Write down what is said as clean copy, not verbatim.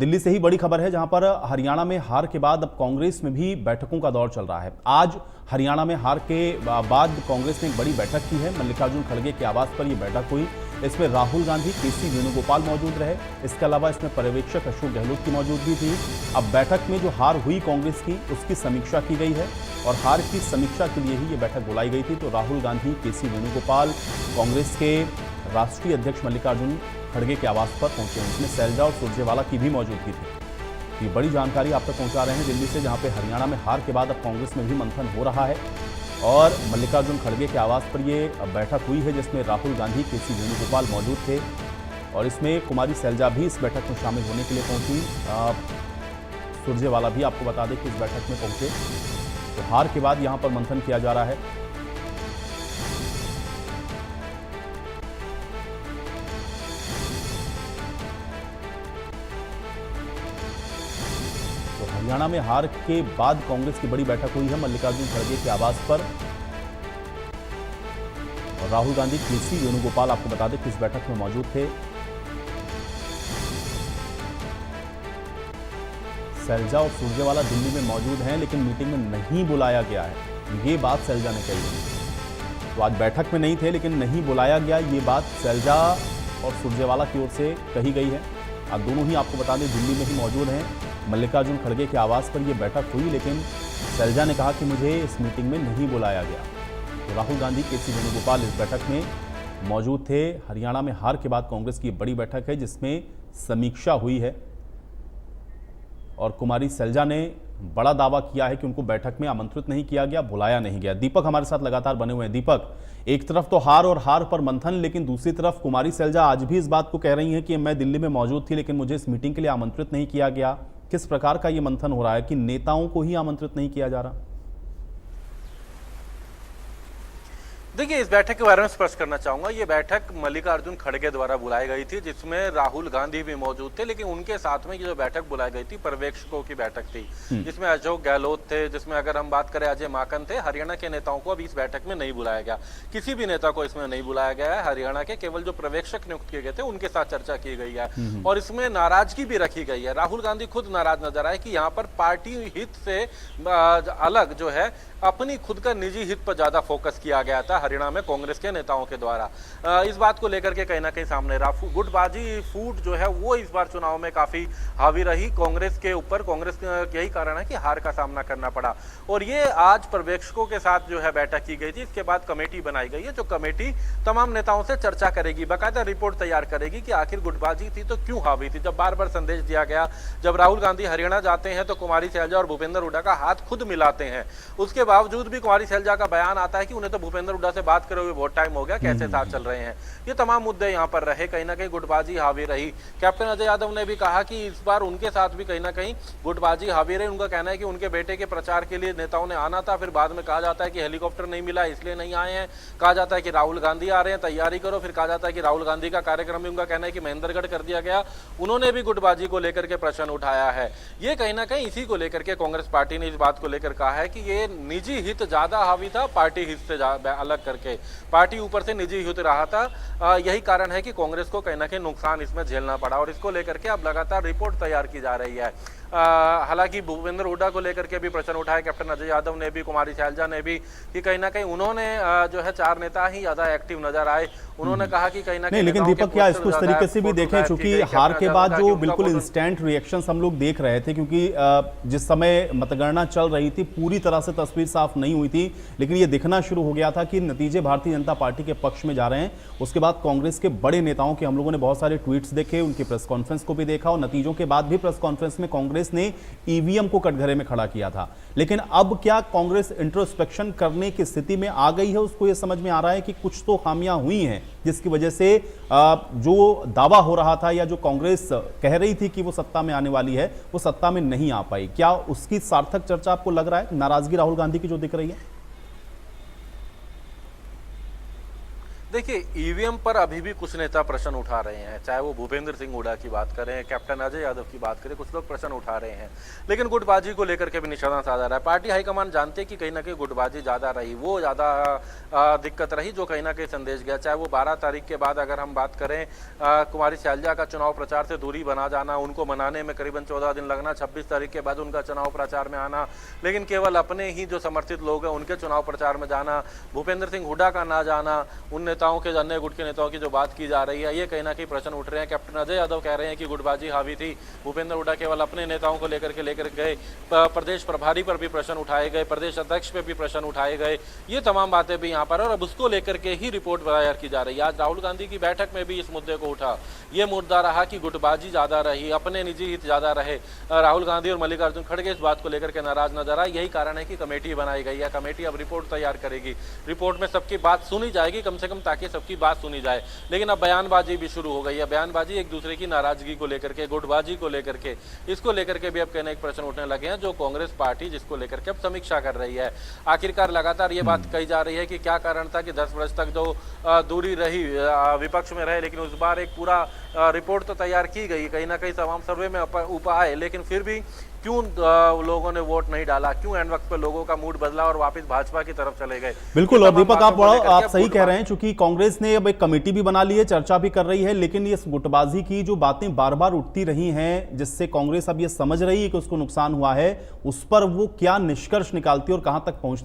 दिल्ली से ही बड़ी खबर है, जहां पर हरियाणा में हार के बाद अब कांग्रेस में भी बैठकों का दौर चल रहा है। आज हरियाणा में हार के बाद कांग्रेस ने एक बड़ी बैठक की है। मल्लिकार्जुन खड़गे के आवास पर यह बैठक हुई। इसमें राहुल गांधी, केसी वेणुगोपाल मौजूद रहे। इसके अलावा इसमें पर्यवेक्षक अशोक गहलोत की मौजूदगी थी। अब बैठक में जो हार हुई कांग्रेस की, उसकी समीक्षा की गई है और हार की समीक्षा के लिए ही ये बैठक बुलाई गई थी। तो राहुल गांधी, केसी वेणुगोपाल कांग्रेस के राष्ट्रीय अध्यक्ष मल्लिकार्जुन खड़गे के आवास पर पहुंचे। इसमें सैलजा और सुरजेवाला की भी मौजूदगी थी। ये बड़ी जानकारी आप तक पहुंचा रहे हैं दिल्ली से, जहां पे हरियाणा में हार के बाद अब कांग्रेस में भी मंथन हो रहा है और मल्लिकार्जुन खड़गे के आवास पर ये बैठक हुई है, जिसमें राहुल गांधी, केसी वेणुगोपाल मौजूद थे और इसमें कुमारी सैलजा भी इस बैठक में शामिल होने के लिए पहुंची। सुरजेवाला भी आपको बता दें कि इस बैठक में पहुंचे। तो हार के बाद यहां पर मंथन किया जा रहा है। तो हरियाणा में हार के बाद कांग्रेस की बड़ी बैठक हुई है मल्लिकार्जुन खड़गे के आवास पर और राहुल गांधी, केसी वेणुगोपाल आपको बता दें कि इस बैठक में मौजूद थे। सैलजा और सुरजेवाला दिल्ली में मौजूद हैं, लेकिन मीटिंग में नहीं बुलाया गया है, ये बात सैलजा ने कही है। तो आज बैठक में नहीं थे लेकिन नहीं बुलाया गया, ये बात सैलजा और सुरजेवाला की ओर से कही गई है। आज दोनों ही आपको बता दें दिल्ली में ही मौजूद हैं। मल्लिकार्जुन खड़गे के आवास पर यह बैठक हुई, लेकिन सैलजा ने कहा कि मुझे इस मीटिंग में नहीं बुलाया गया। तो राहुल गांधी, केसी वेणुगोपाल इस बैठक में मौजूद थे। हरियाणा में हार के बाद कांग्रेस की बड़ी बैठक है, जिसमें समीक्षा हुई है और कुमारी सैलजा ने बड़ा दावा किया है कि उनको बैठक में आमंत्रित नहीं किया गया, बुलाया नहीं गया। दीपक हमारे साथ लगातार बने हुए हैं। दीपक, एक तरफ तो हार और हार पर मंथन, लेकिन दूसरी तरफ कुमारी सैलजा आज भी इस बात को कह रही हैं कि मैं दिल्ली में मौजूद थी लेकिन मुझे इस मीटिंग के लिए आमंत्रित नहीं किया गया। किस प्रकार का यह मंथन हो रहा है कि नेताओं को ही आमंत्रित नहीं किया जा रहा? देखिए, इस बैठक के बारे में स्पष्ट करना चाहूंगा। ये बैठक मल्लिकार्जुन खड़गे द्वारा बुलाई गई थी, जिसमें राहुल गांधी भी मौजूद थे, लेकिन उनके साथ में ये जो बैठक बुलाई गई थी पर्यवेक्षकों की बैठक थी, जिसमें अशोक गहलोत थे, जिसमें अगर हम बात करें अजय माकन थे। हरियाणा के नेताओं को अभी इस बैठक में नहीं बुलाया गया, किसी भी नेता को इसमें नहीं बुलाया गया है। हरियाणा के केवल जो पर्यवेक्षक नियुक्त किए गए थे उनके साथ चर्चा की गई है और इसमें नाराजगी भी रखी गई है। राहुल गांधी खुद नाराज नजर आए कि यहाँ पर पार्टी हित से अलग जो है अपनी खुद का निजी हित पर ज्यादा फोकस किया गया था हरियाणा में कांग्रेस के नेताओं के द्वारा। इस बात को लेकर के कहीं ना कहीं सामने रहा। गुटबाजी फूट जो है वो इस बार चुनाव में काफी हावी रही कांग्रेस के ऊपर। कांग्रेस यही कारण है कि हार का सामना करना पड़ा और ये आज पर्यवेक्षकों के साथ जो है बैठक की गई थी। इसके बाद कमेटी बनाई गई है, जो कमेटी तमाम नेताओं से चर्चा करेगी, बाकायदा रिपोर्ट तैयार करेगी कि आखिर गुटबाजी थी तो क्यों हावी थी। जब बार बार संदेश दिया गया, जब राहुल गांधी हरियाणा जाते हैं तो कुमारी सैलजा और भूपेंद्र हुड्डा का हाथ खुद मिलाते हैं, उसके बावजूद भी कुमारी सैलजा का बयान आता है कि उन्हें तो भूपेंद्र हुड्डा से बात करे हुए बहुत टाइम हो गया, कैसे साथ चल रहे हैं। ये तमाम मुद्दे यहाँ पर रहे, कहीं ना कहीं गुटबाजी हावी रही। कैप्टन अजय यादव ने भी कहा कि इस बार उनके साथ भी कहीं ना कहीं गुटबाजी हावी रही। उनका कहना है कि उनके बेटे के प्रचार के लिए नेताओं ने आना था, फिर बाद में कहा जाता है कि हेलीकॉप्टर नहीं मिला इसलिए नहीं आए हैं, कहा जाता है कि राहुल गांधी आ रहे हैं तैयारी करो, फिर कहा जाता है कि राहुल गांधी का कार्यक्रम भी उनका कहना है कि महेंद्रगढ़ कर दिया गया। उन्होंने भी गुटबाजी को लेकर के प्रश्न उठाया है। ये कहीं ना कहीं इसी को लेकर के कांग्रेस पार्टी ने इस बात को लेकर कहा है कि ये निजी हित ज्यादा हावी था पार्टी हित से अलग करके। पार्टी ऊपर से निजी हित रहा था, यही कारण है कि कांग्रेस को कहीं ना कहीं नुकसान इसमें झेलना पड़ा और इसको लेकर के अब लगातार रिपोर्ट तैयार की जा रही है। हालांकि भूपेंद्र हुड्डा को लेकर के भी प्रश्न उठाए कैप्टन अजय यादव ने भी, कुमारी सैलजा ने भी, कि कहीं ना कहीं उन्होंने जो है चार नेता ही ज्यादा एक्टिव नजर आए। उन्होंने कहा कि कहीं ना कहीं, लेकिन दीपक क्या इसको इस तरीके से भी देखें, चूंकि हार के बाद जो बिल्कुल इंस्टेंट रिएक्शंस हम लोग देख रहे थे, क्योंकि जिस समय मतगणना चल रही थी पूरी तरह से तस्वीर साफ नहीं हुई थी, लेकिन ये दिखना शुरू हो गया था कि नतीजे भारतीय जनता पार्टी के पक्ष में जा रहे हैं। उसके बाद कांग्रेस के बड़े नेताओं के हम लोगों ने बहुत सारे ट्वीट्स देखे, उनकी प्रेस कॉन्फ्रेंस को भी देखा और नतीजों के बाद भी प्रेस कॉन्फ्रेंस में कांग्रेस ने ईवीएम को कटघरे में खड़ा किया था। लेकिन अब क्या कांग्रेस इंट्रोस्पेक्शन करने की स्थिति में आ गई है? उसको यह समझ में आ रहा है कि कुछ तो खामियां हुई हैं, जिसकी वजह से जो दावा हो रहा था या जो कांग्रेस कह रही थी कि वो सत्ता में आने वाली है, वो सत्ता में नहीं आ पाई। क्या उसकी सार्थक चर्चा आपको लग रहा है, नाराजगी राहुल गांधी की जो दिख रही है? देखिए, ईवीएम पर अभी भी कुछ नेता प्रश्न उठा रहे हैं, चाहे वो भूपेंद्र सिंह हुड्डा की बात करें, कैप्टन अजय यादव की बात करें, कुछ लोग प्रश्न उठा रहे हैं। लेकिन गुटबाजी को लेकर के भी निशाना साधा रहा है। पार्टी हाईकमान जानते हैं कि कहीं ना कहीं गुटबाजी ज्यादा रही, वो ज्यादा दिक्कत रही जो कहीं ना कहीं संदेश गया। चाहे वो 12 तारीख के बाद अगर हम बात करें, कुमारी शैलजा का चुनाव प्रचार से दूरी बना जाना, उनको मनाने में करीबन 14 दिन लगना, 26 तारीख के बाद उनका चुनाव प्रचार में आना, लेकिन केवल अपने ही जो समर्थित लोग हैं उनके चुनाव प्रचार में जाना, भूपेंद्र सिंह हुड्डा का ना जाना, उन नेताओं के अन्य गुट के नेताओं की जो बात की जा रही है, ये कहीं ना कहीं प्रश्न उठ रहे हैं। कैप्टन अजय यादव कह रहे हैं कि गुटबाजी हावी थी, भूपेंद्र हुड्डा केवल अपने नेताओं को लेकर गए, प्रदेश प्रभारी पर भी प्रश्न उठाए गए, प्रदेश अध्यक्ष पे भी प्रश्न उठाए गए, ये तमाम बातें भी यहाँ पर, और अब उसको लेकर के ही रिपोर्ट तैयार की जा रही है। आज राहुल गांधी की बैठक में भी इस मुद्दे को उठा, ये मुद्दा रहा कि गुटबाजी ज्यादा रही, अपने निजी हित ज्यादा रहे। राहुल गांधी और मल्लिकार्जुन खड़गे इस बात को लेकर के नाराज नजर आए। यही कारण है कि कमेटी बनाई गई है। कमेटी अब रिपोर्ट तैयार करेगी, रिपोर्ट में सबकी बात सुनी जाएगी, कम से कम ताकि सबकी बात सुनी जाए। लेकिन अब बयानबाजी भी शुरू हो गई है, बयानबाजी एक दूसरे की नाराजगी को लेकर के, गुटबाजी को लेकर के, इसको लेकर के भी अब कहने एक प्रश्न उठने लगे हैं, जो कांग्रेस पार्टी जिसको लेकर के अब समीक्षा कर रही है। आखिरकार लगातार ये बात कही जा रही है कि क्या कारण था कि 10 वर्ष तक जो दूरी रही, विपक्ष में रहे, लेकिन उस बार एक पूरा रिपोर्ट तो तैयार की गई, कहीं ना कहीं तमाम सर्वे में उपाय, लेकिन फिर भी क्यों लोगों ने वोट नहीं डाला, क्यों एंड वक्त पे लोगों का मूड बदला और वापस भाजपा की तरफ चले गए। बिल्कुल, और दीपक आप सही कह रहे हैं, क्योंकि कांग्रेस ने अब एक कमेटी भी बना ली है, चर्चा भी कर रही है, लेकिन ये गुटबाजी की जो बातें बार बार उठती रही हैं, जिससे कांग्रेस अब ये समझ रही है कि उसको नुकसान हुआ है, उस पर वो क्या निष्कर्ष निकालती है और कहां तक पहुंचती है।